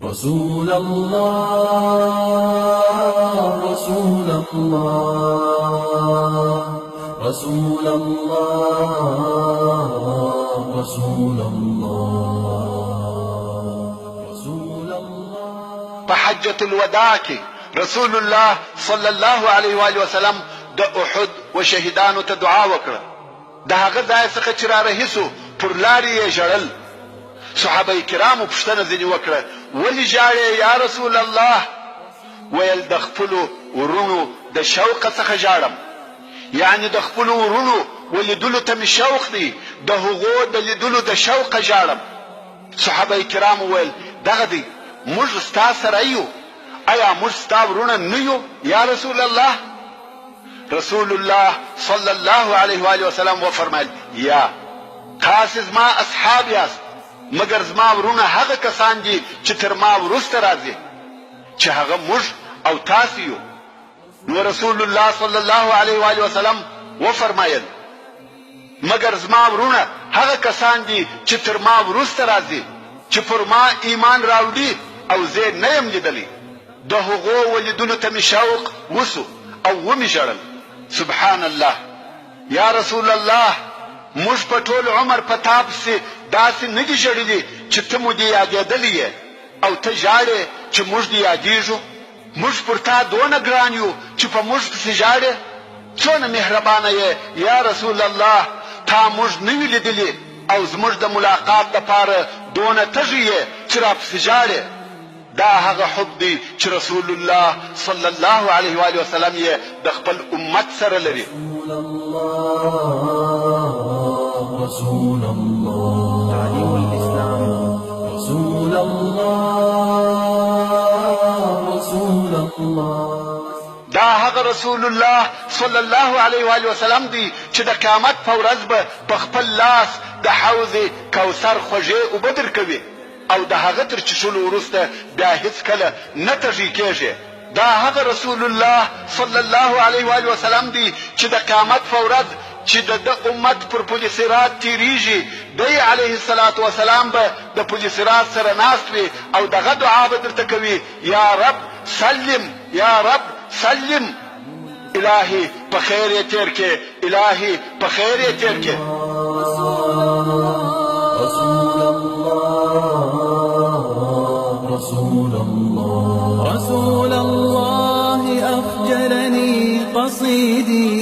رسول الله رسول الله رسول الله رسول الله رسول الله. په حجة الوداع کې رسول الله صلی الله علیه و آله وسلم د احد و شهیدانو ته دعا وکړه. د هغه ځای څخه چې را رهي سو پر لارې یې ژړل. صحابه کرامو پوښتنه ځینې وکړه ولې ژاړې یا رسول الله؟ ویل د خپلو ورونو د شوقه څخه ژاړم، یعنې د خپلو ورونو ولیدلو ته مې شوق دی، د هغو د لیدلو د شوقه ژاړم. صحابه کرامو ویل دغه دی، موږ ستا سره یو، آیا موږ ستا ورونه نه یو یا رسول الله؟ رسول الله صلی الله علیه و آله وسلم وفرمایل یا تاسې زما اصحاب یاست، مګر زما ورونه هغه کسان دي چې تر ما وروسته راځي، چې هغه موږ او تاسې یو. نو رسول الله صلی الله علیه و آله وسلم وفرمایل مګر زما ورونه هغه کسان دي چې تر ما وروسته راځي، چې پر ما ایمان راوړي او زه نه یم لیدلی، د هغو ولیدلو ته مې شوق وسو او ومې ژړل. سبحان الله. یا رسول الله موږ په ټول عمر په تا پسې داسې نه دي ژړلي چې ته مو دې یادېدلی یې او ته ژاړې چې موږ دې یادېږو. موږ پر تا دونه ګران یو چې په موږ پسې ژاړې. څونه مهربانه یې یا رسول الله، تا موږ نه وي لیدلي او زموږ د ملاقات دپاره دونه تږي یې چې را پسې ژاړې. دا هغه حب دی چې رسول الله صلی الله علیه و آله وسلم یې د خپل امت سره لري. رسول الله رسول الله تعليم الإسلام رسول الله رسول الله. دا هغه رسول الله صلی الله علیه و آله وسلم دی چې د قیامت په ورځ به په خپل لاس د حوض کوثر خوږې اوبه درکوي او د هغه تر څښلو وروسته بیا هیڅکله نه تږي کېږي. دا هغه رسول الله صلی الله علیه و آله وسلم دی چې د قیامت په ورځ چې د امت پر پل صراط تیریږي، دی علیه الصلاة والسلام به د پل صراط سره ناست وي او دغه دعا به درته کوي یا رب سلم یا رب سلم، الهی په خیر یې تیر کې، الهی په خیر یې تیر کې. رسول الله رسول الله رسول الله أخجلني قصيدي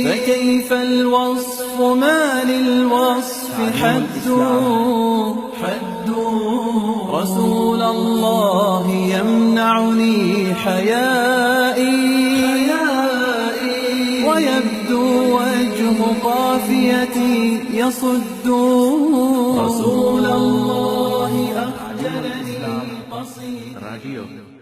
فكيف الوصف ما للوصف حد رسول الله يمنعني حيائي ويبدو وجه قافيتي يصد رسول الله أخجلني قصيدي.